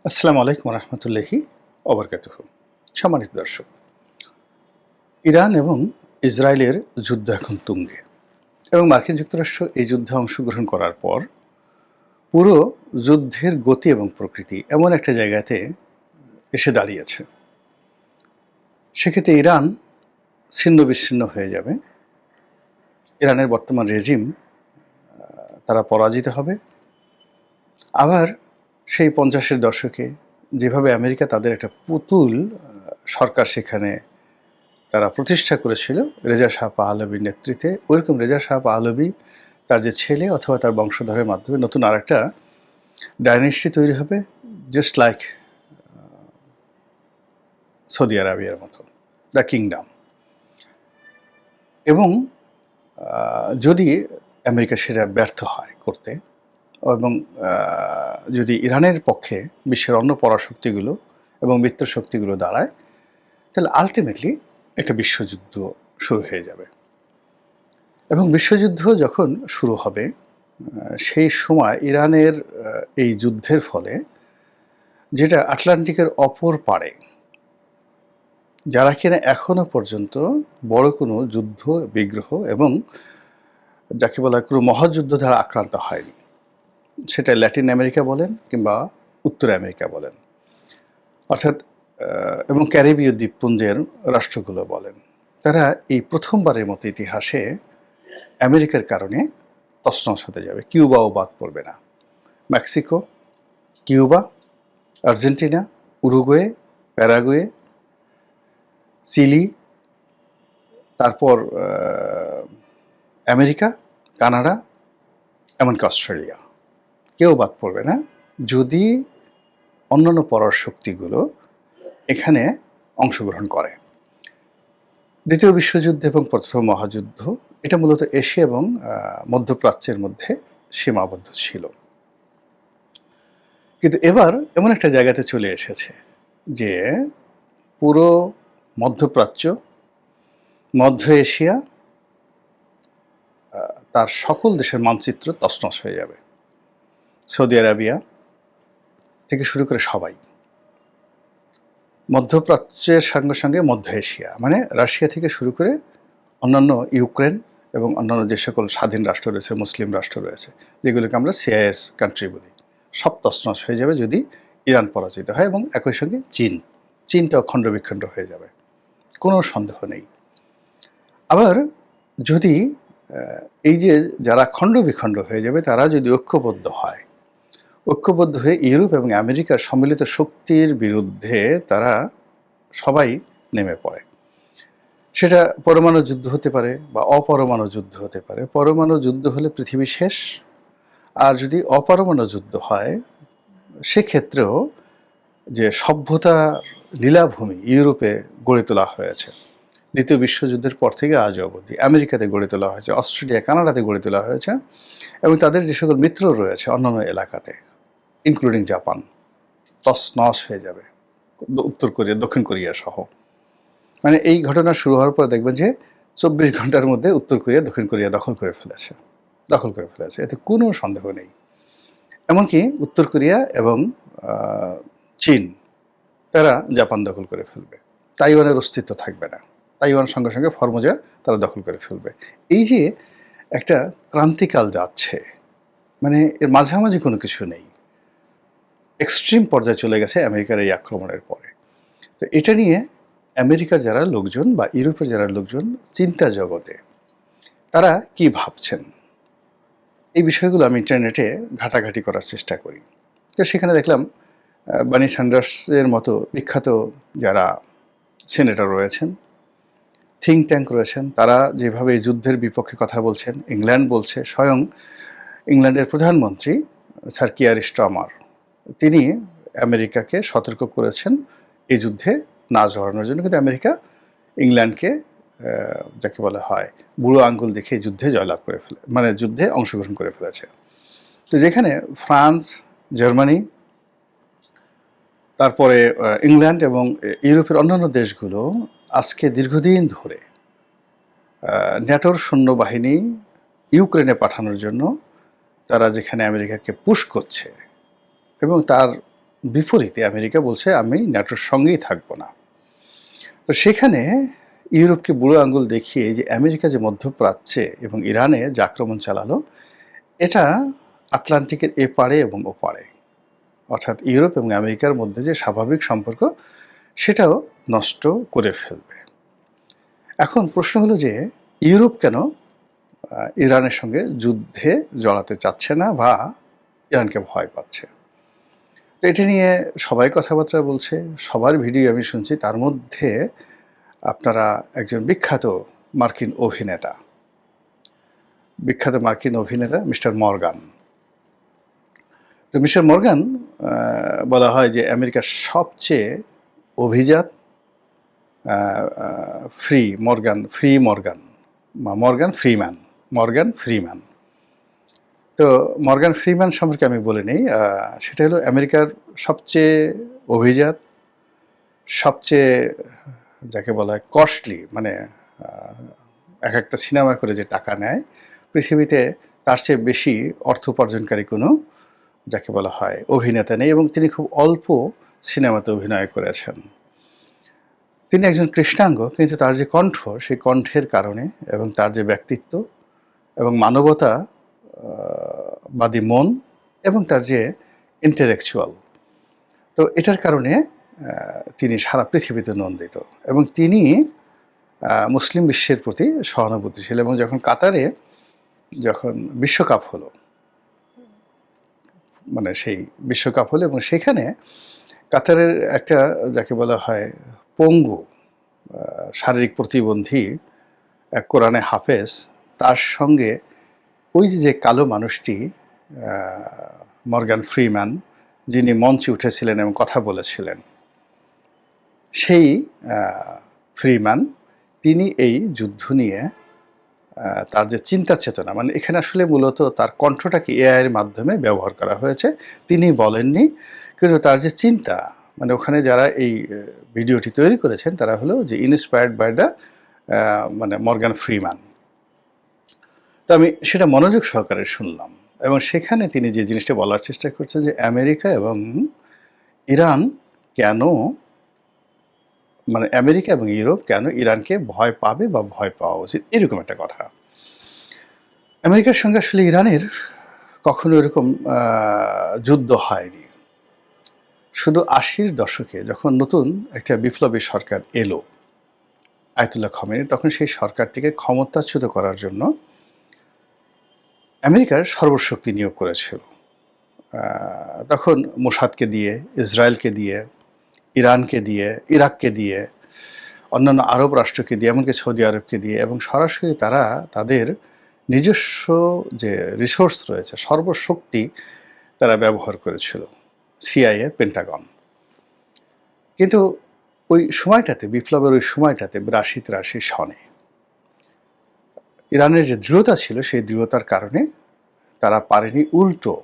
আসসালামু আলাইকুম রহমতুল্লাহি ওবরকাতুহ। সম্মানিত দর্শক, ইরান এবং ইসরায়েলের যুদ্ধ এখন তুঙ্গে এবং মার্কিন যুক্তরাষ্ট্র এই যুদ্ধে অংশগ্রহণ করার পর পুরো যুদ্ধের গতি এবং প্রকৃতি এমন একটা জায়গাতে এসে দাঁড়িয়েছে। সেক্ষেত্রে ইরান ছিন্ন বিচ্ছিন্ন হয়ে যাবে। ইরানের বর্তমান রেজিম তারা পরাজিত হবে। আবার সেই 50-এর দশকে যেভাবে আমেরিকা তাদের একটা পুতুল সরকার সেখানে তারা প্রতিষ্ঠা করেছিল রেজা শাহ পাহলভীর নেতৃত্বে, ওইরকম রেজা শাহ পাহলভী তার যে ছেলে অথবা তার বংশধরের মাধ্যমে নতুন আরেকটা ডাইনেস্টি তৈরি হবে, জাস্ট লাইক সৌদি আরবিয়ার মতো, দ্য কিংডম। এবং যদি আমেরিকা সেটা ব্যর্থ হয় করতে এবং যদি ইরানের পক্ষে বিশ্বের অন্য পরাশক্তিগুলো এবং মিত্র শক্তিগুলো দাঁড়ায়, তাহলে আলটিমেটলি একটা বিশ্বযুদ্ধ শুরু হয়ে যাবে। এবং বিশ্বযুদ্ধ যখন শুরু হবে সেই সময় ইরানের এই যুদ্ধের ফলে যেটা আটলান্টিকের অপর পাড়ে যারা কিনা এখনো পর্যন্ত বড় কোনো যুদ্ধ বিগ্রহ এবং যাকে বলা হয় কোনো মহাযুদ্ধ দ্বারা আক্রান্ত হয়নি, সেটা ল্যাটিন আমেরিকা বলেন কিংবা উত্তর আমেরিকা বলেন, অর্থাৎ এবং ক্যারিবীয় দ্বীপপুঞ্জের রাষ্ট্রগুলো বলেন, তারা এই প্রথমবারের মতো ইতিহাসে আমেরিকার কারণে তছনছ হতে যাবে। কিউবাও বাদ পড়বে না। Mexico, Cuba, Argentina, Uruguay, Paraguay, Chile, তারপর আমেরিকা, কানাডা, এমনকি অস্ট্রেলিয়া, কেউ বাদ পড়বে না যদি অন্যান্য পরাশক্তিগুলো এখানে অংশগ্রহণ করে। দ্বিতীয় বিশ্বযুদ্ধ এবং প্রথম মহাযুদ্ধ এটা মূলত এশিয়া এবং মধ্যপ্রাচ্যের মধ্যে সীমাবদ্ধ ছিল, কিন্তু এবার এমন একটা জায়গাতে চলে এসেছে যে পুরো মধ্যপ্রাচ্য, মধ্য এশিয়া, তার সকল দেশের মানচিত্র তছনছ হয়ে যাবে। সৌদি আরবিয়া থেকে শুরু করে সবাই, মধ্যপ্রাচ্যের সঙ্গে সঙ্গে মধ্য এশিয়া মানে রাশিয়া থেকে শুরু করে অন্যান্য ইউক্রেন এবং অন্যান্য যে সকল স্বাধীন রাষ্ট্র রয়েছে, মুসলিম রাষ্ট্র রয়েছে, যেগুলোকে আমরা সিআইএস কান্ট্রি বলি, সব তছনছ হয়ে যাবে যদি ইরান পরাজিত হয়। এবং একই সঙ্গে চীনটাও খণ্ড বিখণ্ড হয়ে যাবে, কোনো সন্দেহ নেই। আবার যদি এই যে যারা খণ্ড বিখণ্ড হয়ে যাবে তারা যদি ঐক্যবদ্ধ হয়ে ইউরোপ এবং আমেরিকার সম্মিলিত শক্তির বিরুদ্ধে তারা সবাই নেমে পড়ে, সেটা পরমাণু যুদ্ধ হতে পারে বা অপরমাণু যুদ্ধ হতে পারে। পরমাণু যুদ্ধ হলে পৃথিবী শেষ, আর যদি অপরমাণু যুদ্ধ হয় সেক্ষেত্রেও যে সভ্যতা লীলাভূমি ইউরোপে গড়ে তোলা হয়েছে দ্বিতীয় বিশ্বযুদ্ধের পর থেকে আজ অবধি, আমেরিকাতে গড়ে তোলা হয়েছে, অস্ট্রেলিয়া, কানাডাতে গড়ে তোলা হয়েছে, এবং তাদের যে সকল মিত্র রয়েছে অন্যান্য এলাকাতে ইনক্লুডিং জাপান, তছনছ হয়ে যাবে, উত্তর কোরিয়া, দক্ষিণ কোরিয়া সহ। মানে এই ঘটনা শুরু হওয়ার পর দেখবেন যে 24 ঘন্টার মধ্যে উত্তর কোরিয়া দক্ষিণ কোরিয়া দখল করে ফেলেছে, এতে কোনো সন্দেহ নেই। এমনকি উত্তর কোরিয়া এবং চীন তারা জাপান দখল করে ফেলবে, তাইওয়ানের অস্তিত্ব থাকবে না, তাইওয়ান সঙ্গে সঙ্গে ফরমোজা তারা দখল করে ফেলবে। এই যে একটা ক্রান্তিকাল যাচ্ছে, মানে এর মাঝামাঝি কোনো কিছু নেই, এক্সট্রিম পর্যায়ে চলে গেছে আমেরিকার এই আক্রমণের পরে। তো এটা নিয়ে আমেরিকার যারা লোকজন বা ইউরোপের যারা লোকজন চিন্তা জগতে তারা কি ভাবছেন, এই বিষয়গুলো আমি ইন্টারনেটে ঘাটাঘাটি করার চেষ্টা করি। তো সেখানে দেখলাম বার্নি স্যান্ডার্সের মতো বিখ্যাত যারা সেনেটর রয়েছেন, থিঙ্ক ট্যাঙ্ক রয়েছেন, তারা যেভাবে এই যুদ্ধের বিপক্ষে কথা বলছেন। ইংল্যান্ড বলছে, স্বয়ং ইংল্যান্ডের প্রধানমন্ত্রী স্যার কিয়ার স্টারমার তিনি আমেরিকাকে সতর্ক করেছেন এই যুদ্ধে না জড়ানোর জন্য, কিন্তু আমেরিকা ইংল্যান্ডকে যাকে বলা হয় বুড়ো আঙ্গুল দেখে যুদ্ধে জয়লাভ করে ফেলে, মানে যুদ্ধে অংশগ্রহণ করে ফেলেছে। তো যেখানে ফ্রান্স, জার্মানি, তারপরে ইংল্যান্ড এবং ইউরোপের অন্যান্য দেশগুলো আজকে দীর্ঘদিন ধরে ন্যাটোর সৈন্যবাহিনী ইউক্রেনে পাঠানোর জন্য তারা যেখানে আমেরিকাকে পুশ করছে এবং তার বিপরীতে আমেরিকা বলছে আমি ন্যাটোর সঙ্গেই থাকবো না। তো সেখানে ইউরোপকে বুড়ো আঙুল দেখিয়ে যে আমেরিকা যে মধ্যপ্রাচ্যে এবং ইরানে যে আক্রমণ চালালো, এটা আটলান্টিকের এপারে এবং ওপারে, অর্থাৎ ইউরোপ এবং আমেরিকার মধ্যে যে স্বাভাবিক সম্পর্ক সেটাও নষ্ট করে ফেলবে। এখন প্রশ্ন হলো যে ইউরোপ কেন ইরানের সঙ্গে যুদ্ধে জড়াতে চাচ্ছে না বা ইরানকে ভয় পাচ্ছে? তো এটা নিয়ে সবাই কথাবার্তা বলছে, সবার ভিডিও আমি শুনছি। তার মধ্যে আপনারা একজন বিখ্যাত মার্কিন অভিনেতা মিস্টার মর্গান। তো মিস্টার মর্গান বলা হয় যে আমেরিকার সবচেয়ে অভিজাত মর্গান ফ্রিম্যান। তো মর্গান ফ্রিম্যান সম্পর্কে আমি বলে নেই। সেটা হলো আমেরিকার সবচেয়ে অভিজাত, সবচেয়ে যাকে বলা হয় কস্টলি, মানে এক একটা সিনেমা করে যে টাকা নেয়, পৃথিবীতে তার চেয়ে বেশি অর্থ উপার্জনকারী কোনো যাকে বলা হয় অভিনেতা নেই, এবং তিনি খুব অল্প সিনেমাতে অভিনয় করেছেন। তিনি একজন কৃষ্ণাঙ্গ, কিন্তু তার যে কণ্ঠ, সেই কণ্ঠের কারণে এবং তার যে ব্যক্তিত্ব এবং মানবতা বাদী মন এবং তার যে ইন্টেলেকচুয়াল, তো এটার কারণে তিনি সারা পৃথিবীতে নন্দিত, এবং তিনি মুসলিম বিশ্বের প্রতি সহানুভূতিশীল। এবং যখন কাতারে যখন বিশ্বকাপ হলো, মানে সেই বিশ্বকাপ হলো, এবং সেখানে কাতারের একটা যাকে বলা হয় পঙ্গু শারীরিক প্রতিবন্ধী এক কোরআনে হাফেজ, তার সঙ্গে ওই যে কালো মানুষটি মর্গান ফ্রিম্যান, যিনি মঞ্চে উঠেছিলেন এবং কথা বলেছিলেন, সেই ফ্রিম্যান তিনি এই যুদ্ধ নিয়ে তার যে চিন্তা চেতনা, মানে এখানে আসলে মূলত তার কণ্ঠটাকে এআই এর মাধ্যমে ব্যবহার করা হয়েছে, তিনি বলেননি, কিন্তু তার যে চিন্তা, মানে ওখানে যারা এই ভিডিওটি তৈরি করেছেন তারা হলো যে ইন্সপায়ার্ড বাই দ্য মানে মর্গান ফ্রিম্যান। তো আমি সেটা মনোযোগ সহকারে শুনলাম, এবং সেখানে তিনি যে জিনিসটা বলার চেষ্টা করছেন যে আমেরিকা এবং ইরান কেন, মানে আমেরিকা এবং ইউরোপ কেন ইরানকে ভয় পাবে বা ভয় পাওয়া উচিত, এরকম একটা কথা। আমেরিকার সঙ্গে আসলে ইরানের কখনো এরকম যুদ্ধ হয়নি। শুধু ৮০-র দশকে যখন নতুন একটা বিপ্লবী সরকার এলো আয়াতুল্লাহ খামেনি, তখন সেই সরকারটিকে ক্ষমতাচ্যুত করার জন্য আমেরিকার সর্বশক্তি নিয়োগ করেছিল। তখন মোসাদকে দিয়ে, ইসরায়েলকে দিয়ে, ইরানকে দিয়ে, ইরাককে দিয়ে, অন্যান্য আরব রাষ্ট্রকে দিয়ে, এমনকি সৌদি আরবকে দিয়ে, এবং সরাসরি তারা তাদের নিজস্ব যে রিসোর্স রয়েছে, সর্বশক্তি তারা ব্যবহার করেছিল, সিআইএ, পেন্টাগন। কিন্তু ওই সময়টাতে, বিপ্লবের ওই সময়টাতে ৮২-৮৩ সনে ইরানের যে দৃঢ়তা ছিল, সেই দৃঢ়তার কারণে তারা পারেনি, উল্টো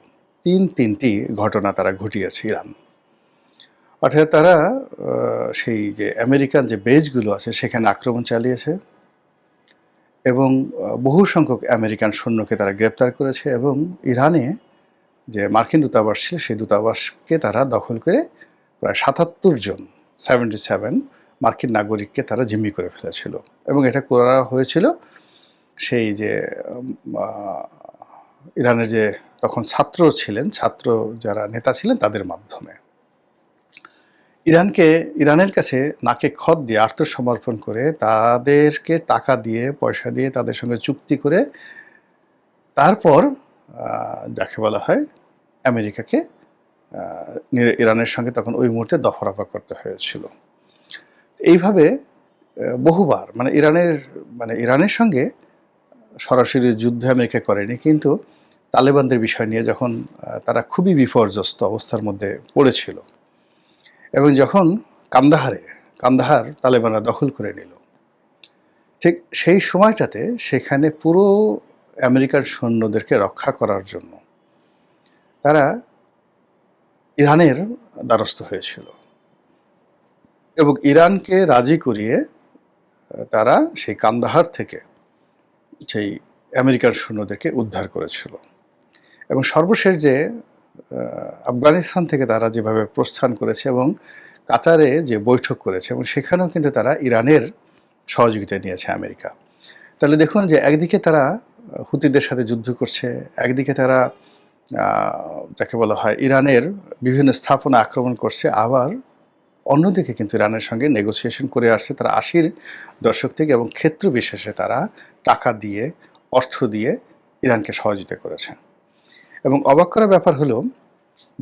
তিনটি ঘটনা তারা ঘটিয়েছে ইরান। অর্থাৎ তারা সেই যে আমেরিকান যে বেজগুলো আছে সেখানে আক্রমণ চালিয়েছে, এবং বহু সংখ্যক আমেরিকান সৈন্যকে তারা গ্রেপ্তার করেছে, এবং ইরানে যে মার্কিন দূতাবাস ছিল সেই দূতাবাসকে তারা দখল করে প্রায় ৭৭ জন 77 মার্কিন নাগরিককে তারা জিম্মি করে ফেলেছিল, এবং এটা করা হয়েছিল সেই যে ইরানের যে তখন ছাত্র যারা নেতা ছিলেন তাদের মাধ্যমে। ইরানের কাছে নাকে খত দিয়ে আত্মসমর্পণ করে, তাদেরকে টাকা দিয়ে, পয়সা দিয়ে, তাদের সঙ্গে চুক্তি করে, তারপর যাকে বলা হয় আমেরিকাকে ইরানের সঙ্গে তখন ওই মুহূর্তে দফারফা করতে হয়েছিল। এইভাবে বহুবার, মানে ইরানের সঙ্গে সরাসরি যুদ্ধ আমেরিকা করেনি, কিন্তু তালেবানদের বিষয় নিয়ে যখন তারা খুবই বিপর্যস্ত অবস্থার মধ্যে পড়েছিল, এবং যখন কান্দাহার তালেবানরা দখল করে নিল, ঠিক সেই সময়টাতে সেখানে পুরো আমেরিকার সৈন্যদেরকে রক্ষা করার জন্য তারা ইরানের দ্বারস্থ হয়েছিল, এবং ইরানকে রাজি করিয়ে তারা সেই কান্দাহার থেকে সেই আমেরিকার সৈন্যদেরকে উদ্ধার করেছিল। এবং সর্বশেষ যে আফগানিস্তান থেকে তারা যেভাবে প্রস্থান করেছে এবং কাতারে যে বৈঠক করেছে এবং সেখানেও কিন্তু তারা ইরানের সহযোগিতা নিয়েছে আমেরিকা। তাহলে দেখুন যে একদিকে তারা হুতিদের সাথে যুদ্ধ করছে, একদিকে তারা যাকে বলা হয় ইরানের বিভিন্ন স্থাপনা আক্রমণ করছে, আবার অন্যদিকে কিন্তু ইরানের সঙ্গে নেগোসিয়েশন করে আসছে তারা ৮০-র দশক থেকে এবং ক্ষেত্র বিশেষে তারা টাকা দিয়ে, অর্থ দিয়ে ইরানকে সহযোগিতা করেছে। এবং অবাক করার ব্যাপার হলো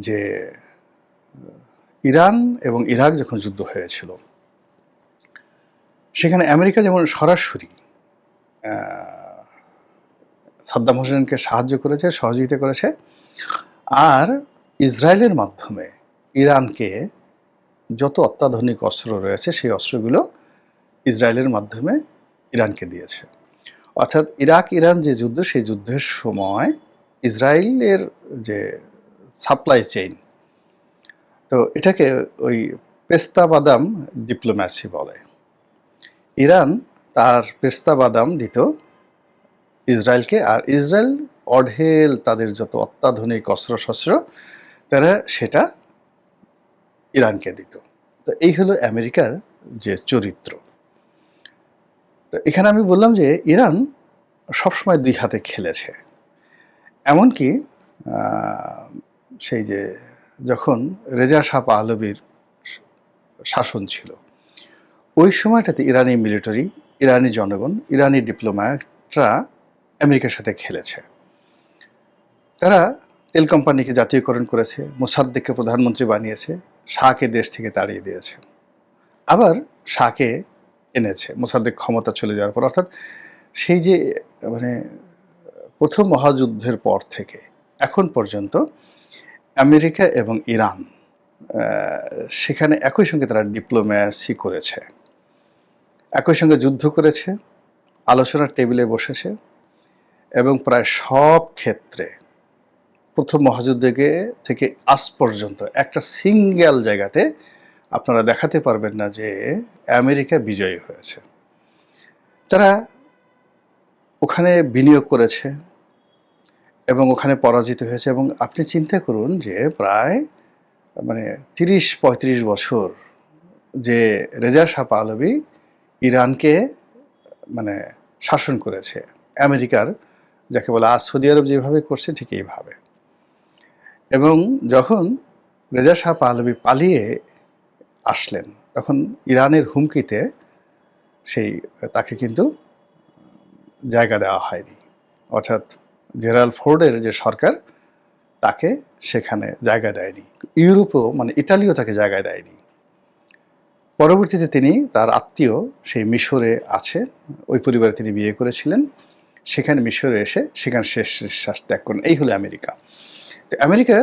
যে ইরান এবং ইরাক যখন যুদ্ধ হয়েছিল সেখানে আমেরিকা যেমন সরাসরি সাদ্দাম হোসেনকে সাহায্য করেছে, সহযোগিতা করেছে, আর ইসরায়েলের মাধ্যমে ইরানকে যত অত্যাধুনিক অস্ত্র রয়েছে সেই অস্ত্রগুলো ইসরায়েলের মাধ্যমে ইরানকে দিয়েছে। অর্থাৎ ইরাক ইরান যে যুদ্ধ, সেই যুদ্ধের সময় ইসরায়েলের যে সাপ্লাই চেইন, তো এটাকে ওই পেস্তা বাদাম ডিপ্লোম্যাসি বলে। ইরান তার পেস্তা বাদাম দিত ইসরায়েলকে, আর ইসরায়েল অঢেল তাদের যত অত্যাধুনিক অস্ত্রশস্ত্র তারা সেটা ইরানকে দিত। তো এই হলো আমেরিকার যে চরিত্র। তো এখানে আমি বললাম যে ইরান সবসময় দুই হাতে খেলেছে। এমনকি সেই যে যখন রেজা শাহ পাহলভীর শাসন ছিল ওই সময়টাতে ইরানি মিলিটারি, ইরানি জনগণ, ইরানি ডিপ্লোম্যাটরা আমেরিকার সাথে খেলেছে। তারা তেল কোম্পানিকে জাতীয়করণ করেছে, মোসাদ্দেককে প্রধানমন্ত্রী বানিয়েছে, শাহকে দেশ থেকে তাড়িয়ে দিয়েছে, আবার শাহকে এনেছে মোসাদ্দেক ক্ষমতা চলে যাওয়ার পর। অর্থাৎ সেই যে মানে প্রথম মহাযুদ্ধের পর থেকে এখন পর্যন্ত আমেরিকা এবং ইরান সেখানে একই সঙ্গে তারা ডিপ্লোম্যাসি করেছে, একই সঙ্গে যুদ্ধ করেছে, আলোচনার টেবিলে বসেছে এবং প্রায় সব ক্ষেত্রে প্রথম মহাযুদ্ধ থেকে আজ পর্যন্ত একটা সিঙ্গেল জায়গাতে আপনারা দেখাতে পারবেন না যে আমেরিকা বিজয়ী হয়েছে। তারা ওখানে বিনিয়োগ করেছে এবং ওখানে পরাজিত হয়েছে। এবং আপনি চিন্তা করুন যে প্রায় ৩০-৩৫ বছর যে রেজা শাহ পাহলভী ইরানকে শাসন করেছে, আমেরিকার যাকে বলে আজ সৌদি আরব যেভাবে করছে ঠিক এইভাবে। এবং যখন রেজা শাহ পাহলভী পালিয়ে আসলেন তখন ইরানের হুমকিতে তাকে কিন্তু জায়গা দেওয়া হয়নি। অর্থাৎ জেরাল্ড ফোর্ডের যে সরকার তাকে সেখানে জায়গা দেয়নি। ইউরোপও ইটালিও তাকে জায়গা দেয়নি। পরবর্তীতে তিনি তার আত্মীয় সেই মিশরে আছে, ওই পরিবারে তিনি বিয়ে করেছিলেন, সেখানে মিশরে এসে সেখানে শেষ নিঃশ্বাস ত্যাগ করেন। এই হলো আমেরিকা। আমেরিকা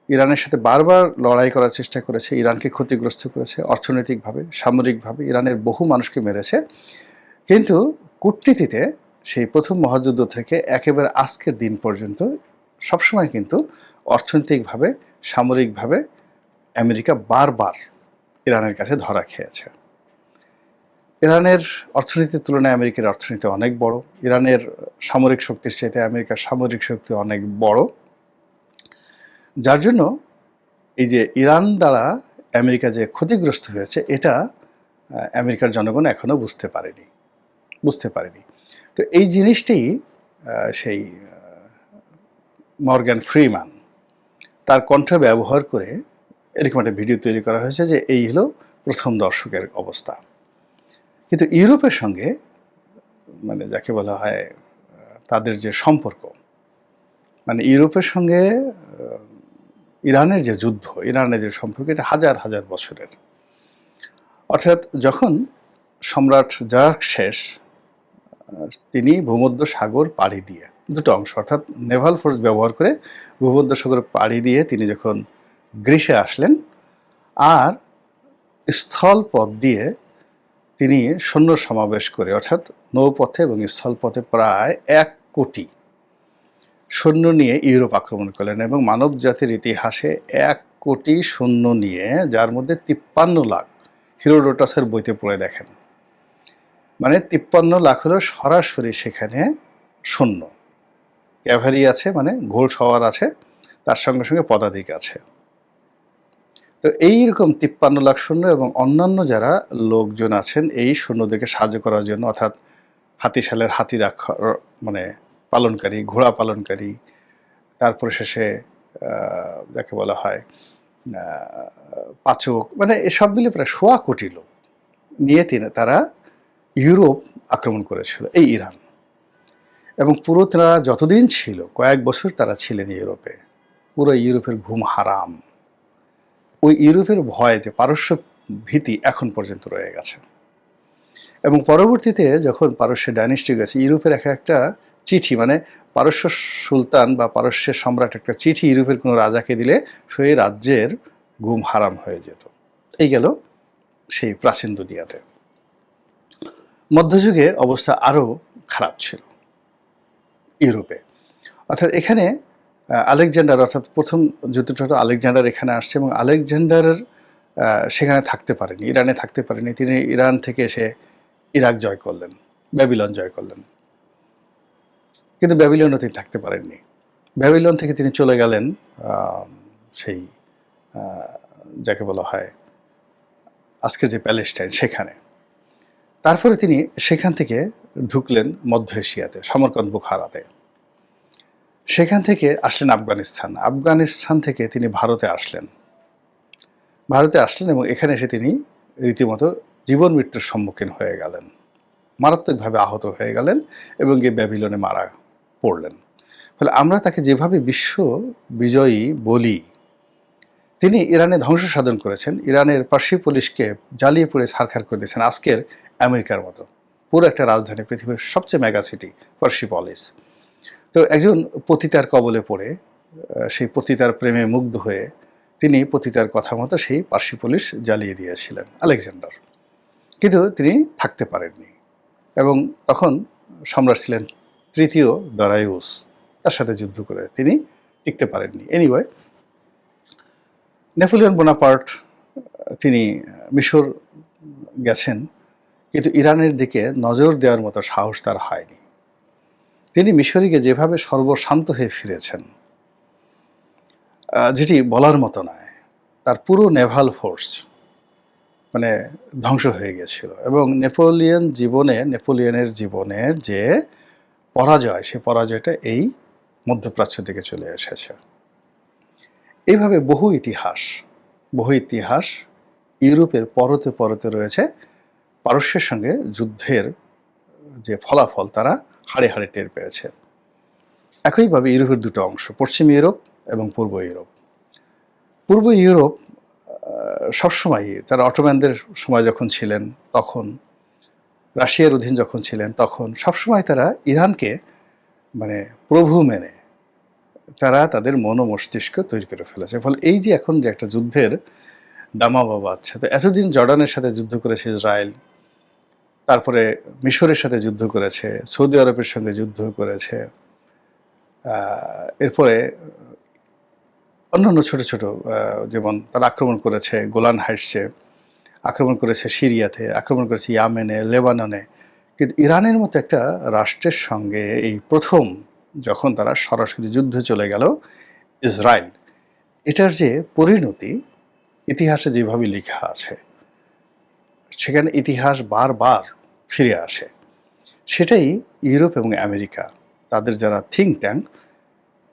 ইরানের সাথে বারবার লড়াই করার চেষ্টা করেছে, ইরানকে ক্ষতিগ্রস্ত করেছে অর্থনৈতিকভাবে, সামরিকভাবে, ইরানের বহু মানুষকে মেরেছে। কিন্তু কূটনীতিতে সেই প্রথম মহাযুদ্ধ থেকে একেবারে আজকের দিন পর্যন্ত সবসময় কিন্তু অর্থনৈতিকভাবে, সামরিকভাবে আমেরিকা বারবার ইরানের কাছে ধরা খেয়েছে। ইরানের অর্থনীতির তুলনায় আমেরিকার অর্থনীতি অনেক বড়, ইরানের সামরিক শক্তির চাইতে আমেরিকার সামরিক শক্তি অনেক বড়, যার জন্য এই যে ইরান দ্বারা আমেরিকা যে ক্ষতিগ্রস্ত হয়েছে এটা আমেরিকার জনগণ এখনো বুঝতে পারেনি। তো এই জিনিসটি সেই মর্গ্যান ফ্রিম্যান তার কণ্ঠ ব্যবহার করে এরকম একটা ভিডিও তৈরি করা হয়েছে যে এই হলো প্রথম দর্শকের অবস্থা। কিন্তু ইউরোপের সঙ্গে যাকে বলা হয় তাদের যে সম্পর্ক, ইউরোপের সঙ্গে ইরানের যে যুদ্ধ, ইরানের যে সম্পর্ক, এটা হাজার হাজার বছরের। অর্থাৎ যখন সম্রাট জার্কশেস তিনি ভূমধ্য সাগর পাড়ি দিয়ে দুটো অংশ অর্থাৎ নেভাল ফোর্স ব্যবহার করে ভূমধ্য সাগর পাড়ি দিয়ে তিনি যখন গ্রিসে আসলেন, আর স্থলপথ দিয়ে তিনি সৈন্য সমাবেশ করে অর্থাৎ নৌপথে এবং স্থলপথে প্রায় ১ কোটি সৈন্য নিয়ে ইউরোপ আক্রমণ করলেন। এবং মানব জাতির ইতিহাসে ১ কোটি সৈন্য নিয়ে, যার মধ্যে ৫৩ লাখ, হিরোডোটাসের বইতে পড়ে দেখেন, ৫৩ লাখ হলো সরাসরি সেখানে সৈন্য, ক্যাভারি আছে ঘোড় সওয়ার আছে, তার সঙ্গে সঙ্গে পদাতিক আছে। তো এইরকম 53 লাখ সৈন্য এবং অন্যান্য যারা লোকজন আছেন এই সৈন্যদেরকে সাহায্য করার জন্য, অর্থাৎ হাতিশালের হাতি রাখা মানে পালনকারী, ঘোড়া পালনকারী, তারপরে শেষে যাকে বলা হয় পাচক, মানে এসব মিলে প্রায় 1.25 কোটি লোক নিয়ে তারা ইউরোপ আক্রমণ করেছিল, এই ইরান। এবং পুরো তারা যতদিন ছিল, কয়েক বছর তারা ছিলেন ইউরোপে, পুরো ইউরোপের ঘুম হারাম। ওই ইউরোপের ভয়, যে পারস্য ভীতি এখন পর্যন্ত রয়ে গেছে। এবং পরবর্তীতে যখন পারস্যের ডাইনেস্টি গেছে, ইউরোপের একটা চিঠি, মানে পারস্য সুলতান বা পারস্যের সম্রাট একটা চিঠি ইউরোপের কোনো রাজাকে দিলে সেই রাজ্যের ঘুম হারাম হয়ে যেত। এই গেল সেই প্রাচীন দুনিয়াতে। মধ্যযুগে অবস্থা আরও খারাপ ছিল ইউরোপে। অর্থাৎ এখানে আলেকজান্ডার, অর্থাৎ প্রথম যুদ্ধটা আলেকজান্ডার এখানে আসছে, এবং আলেকজান্ডারের সেখানে থাকতে পারেনি, ইরানে থাকতে পারেনি। তিনি ইরান থেকে এসে ইরাক জয় করলেন, ব্যাবিলন জয় করলেন, কিন্তু ব্যাবিলনও তিনি থাকতে পারেননি। ব্যাবিলন থেকে তিনি চলে গেলেন সেই যাকে বলা হয় আজকের যে প্যালেস্টাইন, সেখানে। তারপরে তিনি সেখান থেকে ঢুকলেন মধ্য এশিয়াতে, সমরকন্দ, বুখারাতে। সেখান থেকে আসলেন আফগানিস্তান। আফগানিস্তান থেকে তিনি ভারতে আসলেন এবং এখানে এসে তিনি রীতিমতো জীবন মৃত্যুর সম্মুখীন হয়ে গেলেন, মারাত্মকভাবে আহত হয়ে গেলেন এবং গিয়ে ব্যাবিলনে মারা পড়লেন। ফলে আমরা তাকে যেভাবে বিশ্ব বিজয়ী বলি, তিনি ইরানে ধ্বংস সাধন করেছেন, ইরানের পার্সিপলিসকে জ্বালিয়ে পুড়ে ছারখার করে দিয়েছেন, আজকের আমেরিকার মতো পুরো একটা রাজধানী, পৃথিবীর সবচেয়ে মেগা সিটি পার্সিপলিস। তো একজন পতিতার কবলে পড়ে, সেই পতিতার প্রেমে মুগ্ধ হয়ে তিনি পতিতার কথা মতো সেই পার্সিপলিস জ্বালিয়ে দিয়েছিলেন আলেকজান্ডার, কিন্তু তিনি থাকতে পারেননি। এবং তখন সম্রাট ছিলেন তৃতীয় দারায়ুস, তার সাথে যুদ্ধ করে তিনি টিকতে পারেননি। এনিওয়ে, নেপোলিয়ন বোনাপার্ট তিনি মিশর গেছেন, কিন্তু ইরানের দিকে নজর দেওয়ার মতো সাহস তার হয়নি। তিনি মিশরে গিয়ে যেভাবে সর্বশান্ত হয়ে ফিরেছেন, যেটি বলার মতো নয়। তার পুরো নেভাল ফোর্স মানে ধ্বংস হয়ে গিয়েছিল। এবং নেপোলিয়নের জীবনের যে পরাজয়, সে পরাজয়টা এই মধ্যপ্রাচ্য থেকে চলে এসেছে। এইভাবে বহু ইতিহাস ইউরোপের পরতে পরতে রয়েছে। পারস্যের সঙ্গে যুদ্ধের যে ফলাফল তারা হাড়ে হাড়ে টের পেয়েছে। একইভাবে ইউরোপের দুটো অংশ, পশ্চিম ইউরোপ এবং পূর্ব ইউরোপ। পূর্ব ইউরোপ সবসময়ই তারা অটোম্যানদের সময় যখন ছিলেন তখন, রাশিয়ার অধীন যখন ছিলেন তখন, সবসময় তারা ইরানকে মানে প্রভু মেনে তারা তাদের মন ও মস্তিষ্ক তৈরি করে ফেলেছে। ফলে এই যে এখন যে একটা যুদ্ধের দামাবাবা আছে, তো এতদিন জর্ডানের সাথে যুদ্ধ করেছে ইসরায়েল, তারপরে মিশরের সাথে যুদ্ধ করেছে, সৌদি আরবের সঙ্গে যুদ্ধ করেছে, এরপরে অন্যান্য ছোট ছোট যেমন তারা আক্রমণ করেছে গোলান হাইটসে, আক্রমণ করেছে সিরিয়াতে, আক্রমণ করেছে ইয়ামেনে, লেবাননে। কিন্তু ইরানের মতো একটা রাষ্ট্রের সঙ্গে এই প্রথম যখন তারা সরাসরি যুদ্ধে চলে গেল ইসরায়েল, এটার যে পরিণতি ইতিহাসে যেভাবে লেখা আছে, সেখানে ইতিহাস বারবার ফিরে আসে। সেটাই ইউরোপ এবং আমেরিকা, তাদের যারা থিঙ্ক ট্যাঙ্ক,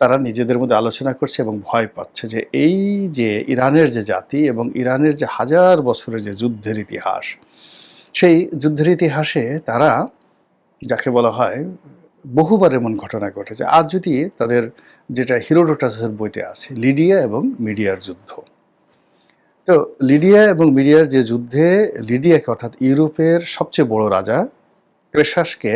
তারা নিজেদের মধ্যে আলোচনা করছে এবং ভয় পাচ্ছে যে এই যে ইরানের যে জাতি এবং ইরানের যে হাজার বছরের যে যুদ্ধের ইতিহাস, সেই যুদ্ধের ইতিহাসে তারা যাকে বলা হয় বহুবার এমন ঘটনা ঘটেছে। আজ যদি তাদের যেটা হিরোডোটাসের বইতে আছে, লিডিয়া এবং মিডিয়ার যুদ্ধ, তো লিডিয়া এবং মিডিয়ার যে যুদ্ধে লিডিয়াকে, অর্থাৎ ইউরোপের সবচেয়ে বড় রাজা ক্রেশাসকে,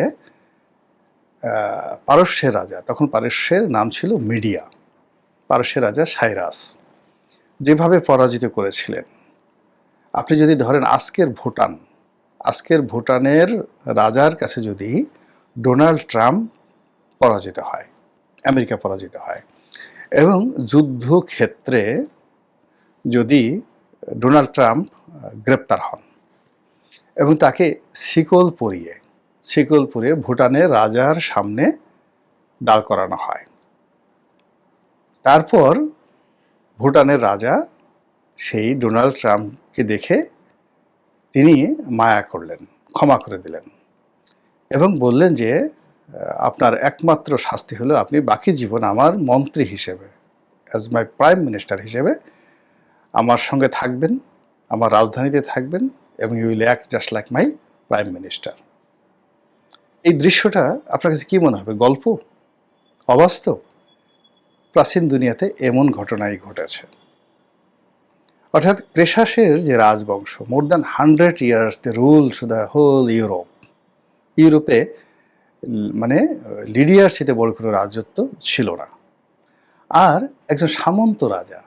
পারস্যের রাজা, তখন পারস্যের নাম ছিল মিডিয়া, পারস্যের রাজা সাইরাস যেভাবে পরাজিত করেছিলেন, আপনি যদি ধরেন আজকের ভুটানের রাজার কাছে যদি ডোনাল্ড ট্রাম্প পরাজিত হয়, আমেরিকা পরাজিত হয়, এবং যুদ্ধক্ষেত্রে যদি ডোনাল্ড ট্রাম্প গ্রেপ্তার হন এবং তাকে শিকল পরিয়ে ভুটানের রাজার সামনে দাঁড় করানো হয়, তারপর ভুটানের রাজা সেই ডোনাল্ড ট্রাম্পকে দেখে তিনি মায়া করলেন, ক্ষমা করে দিলেন এবং বললেন যে আপনার একমাত্র শাস্তি হলো আপনি বাকি জীবন আমার মন্ত্রী হিসেবে, অ্যাজ মাই প্রাইম মিনিস্টার হিসেবে আমার সঙ্গে থাকবেন, আমার রাজধানীতে থাকবেন এবং you will act just like my prime minister. এই দৃশ্যটা আপনার কাছে কি মনে হবে? গল্প? অবাস্তব? প্রাচীন দুনিয়াতে এমন ঘটনাই ঘটেছে। অর্থাৎ ক্রেশাসের যে রাজবংশ, more than 100 years they rule the whole Europe. ইউরোপে মানে লিডিয়ার চেয়ে বড় কোনো রাজত্ব ছিল না। আর একজন সামন্ত রাজা,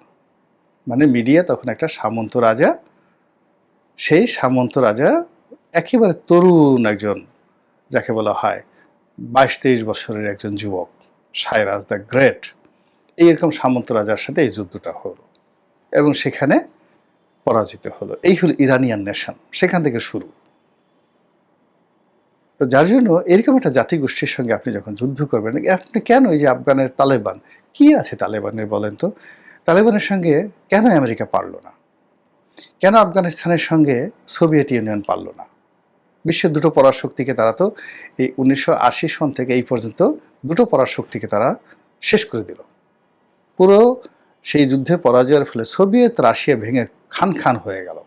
মানে মিডিয়া তখন একটা সামন্ত রাজা, সেই সামন্ত রাজা একেবারে তরুণ একজন, যাকে বলা হয় 22-23 বছরের একজন যুবক, সাইরাস দ্য গ্রেট, এইরকম সামন্ত রাজার সাথে এই যুদ্ধটা হলো এবং সেখানে পরাজিত হলো। এই হলো ইরানিয়ান নেশন, সেখান থেকে শুরু। তো যার জন্য এরকম একটা জাতিগোষ্ঠীর সঙ্গে আপনি যখন যুদ্ধ করবেন, আপনি কেন এই যে আফগানের তালেবান, কি আছে তালেবানের বলেন তো? তালেবানের সঙ্গে কেন আমেরিকা পারল না? কেন আফগানিস্তানের সঙ্গে সোভিয়েত ইউনিয়ন পারল না? বিশ্বের দুটো পরাশক্তিকে তারা তো এই 1980 সন থেকে এই পর্যন্ত দুটো পরাশক্তিকে তারা শেষ করে দিল। পুরো সেই যুদ্ধে পরাজয়ের ফলে সোভিয়েত রাশিয়া ভেঙে খান খান হয়ে গেল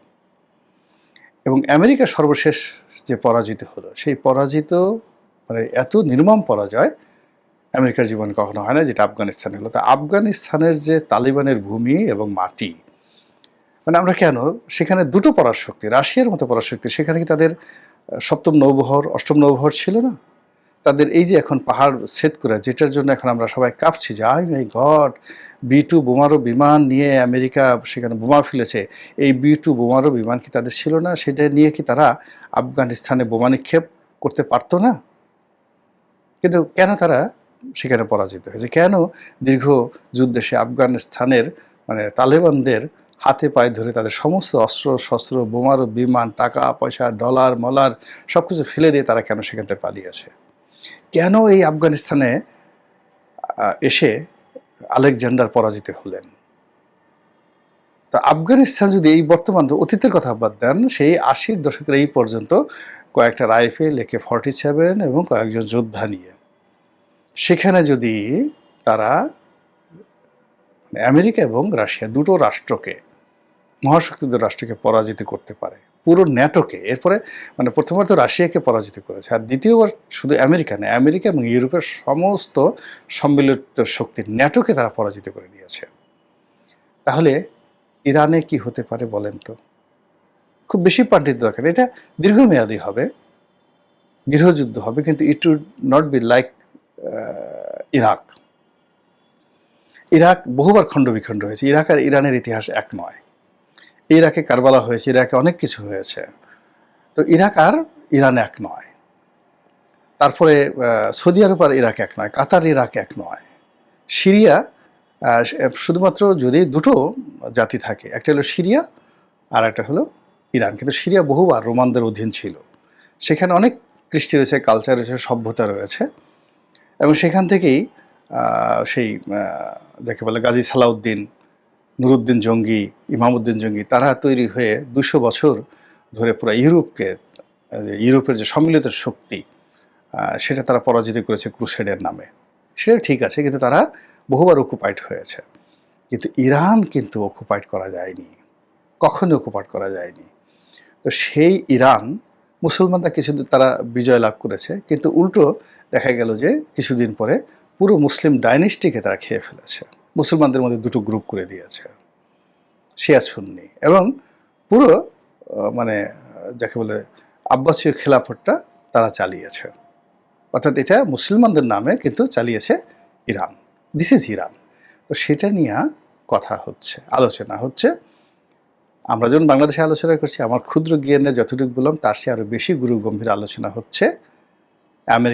এবং আমেরিকা সর্বশেষ যে পরাজিত হলো, সেই পরাজিত মানে এত নির্মম পরাজয় আমেরিকার জীবনে কখনো হয় না, যেটা আফগানিস্তানে হলো। তা আফগানিস্তানের যে তালিবানের ভূমি এবং মাটি, মানে আমরা কেন সেখানে দুটো পরাশক্তি, রাশিয়ার মতো পরাশক্তি, সেখানে কি তাদের সপ্তম নৌবহর, অষ্টম নৌবহর ছিল না? তাদের এই যে এখন পাহাড় ছেদ করে, যেটার জন্য এখন আমরা সবাই কাঁপছি যে আই মাই গড, B-2 বোমারু বিমান নিয়ে আমেরিকা সেখানে বোমা ফেলেছে, এই B-2 বোমারু বিমান কি তাদের ছিল না? সেটা নিয়ে কি তারা আফগানিস্তানে বোমা নিক্ষেপ করতে পারতো না? কিন্তু কেন তারা সেখানে পরাজিত হয়েছে? কেন দীর্ঘ যুদ্ধে সে আফগানিস্তানের মানে তালেবানদের হাতে পায়ে ধরে তাদের সমস্ত অস্ত্র শস্ত্র, বোমারু বিমান, টাকা পয়সা, ডলার মলার সব কিছু ফেলে দিয়ে তারা কেন সেখান থেকে পালিয়েছে? কেন এই আফগানিস্তানে এসে আলেকজান্ডার পরাজিত হলেন? তা আফগানিস্তান যদি এই বর্তমান অতীতের কথা বাদ দেন, সেই 80-র দশকের এই পর্যন্ত কয়েকটা রাইফেল, AK-47 এবং কয়েকজন যোদ্ধা নিয়ে সেখানে যদি তারা আমেরিকা এবং রাশিয়া দুটো রাষ্ট্রকে, মহাশক্তিধর রাষ্ট্রকে পরাজিত করতে পারে, পুরো ন্যাটোকে, এরপরে মানে প্রথমবার তো রাশিয়াকে পরাজিত করেছে, আর দ্বিতীয়বার শুধু আমেরিকা নয়, আমেরিকা এবং ইউরোপের সমস্ত সম্মিলিত শক্তির ন্যাটোকে তারা পরাজিত করে দিয়েছে। তাহলে ইরানে কি হতে পারে বলেন তো? খুব বেশি পাণ্ডিত্য দরকার, এটা দীর্ঘমেয়াদী হবে, গৃহযুদ্ধ হবে, কিন্তু it would not be like Iraq. Iraq বহুবার খণ্ড বিখণ্ড হয়েছে। ইরাক আর ইরানের ইতিহাস এক নয়। ইরাকে কারবালা হয়েছে, ইরাকে অনেক কিছু হয়েছে, তো ইরাক আর ইরান এক নয়। তারপরে সৌদি আরব আর ইরাক এক নয়, কাতার ইরাক এক নয়, সিরিয়া শুধুমাত্র যদি দুটো জাতি থাকে, একটা হলো সিরিয়া আর একটা হলো ইরান, কিন্তু সিরিয়া বহুবার রোমানদের অধীন ছিল, সেখানে অনেক কৃষ্টি রয়েছে, কালচার রয়েছে, সভ্যতা রয়েছে এবং সেখান থেকেই সেই যাকে বলে গাজী সালাউদ্দিন, নুরুদ্দিন জঙ্গি, ইমামউদ্দিন জঙ্গি, তারা তৈরি হয়ে 200 বছর ধরে পুরো ইউরোপকে, ইউরোপের যে সম্মিলিত শক্তি সেটা তারা পরাজিত করেছে ক্রুসেডের নামে। সেটা ঠিক আছে, কিন্তু তারা বহুবার অকুপাইড হয়েছে। কিন্তু ইরান কিন্তু অকুপাইড করা যায়নি, কখনোই অকুপাইড করা যায়নি। তো সেই ইরান মুসলমানরা কিছুদিন তারা বিজয় লাভ করেছে, কিন্তু উল্টো দেখা গেল যে কিছুদিন পরে পুরো মুসলিম ডাইনেস্টিকে তারা খেয়ে ফেলেছে, মুসলমানদের মধ্যে দুটো গ্রুপ করে দিয়েছে, শিয়া সুন্নি, এবং পুরো মানে যাকে বলে আব্বাসীয় খেলাফতটা তারা চালিয়েছে। অর্থাৎ এটা মুসলমানদের নামে কিন্তু চালিয়েছে ইরান। This is Iran. তো সেটা নিয়ে কথা হচ্ছে, আলোচনা হচ্ছে। আমরা যখন বাংলাদেশে আলোচনা করছি, আমার ক্ষুদ্র জ্ঞানে যতটুকু বললাম তার চেয়ে আরও বেশি গুরু গম্ভীর আলোচনা হচ্ছে আমেরিকা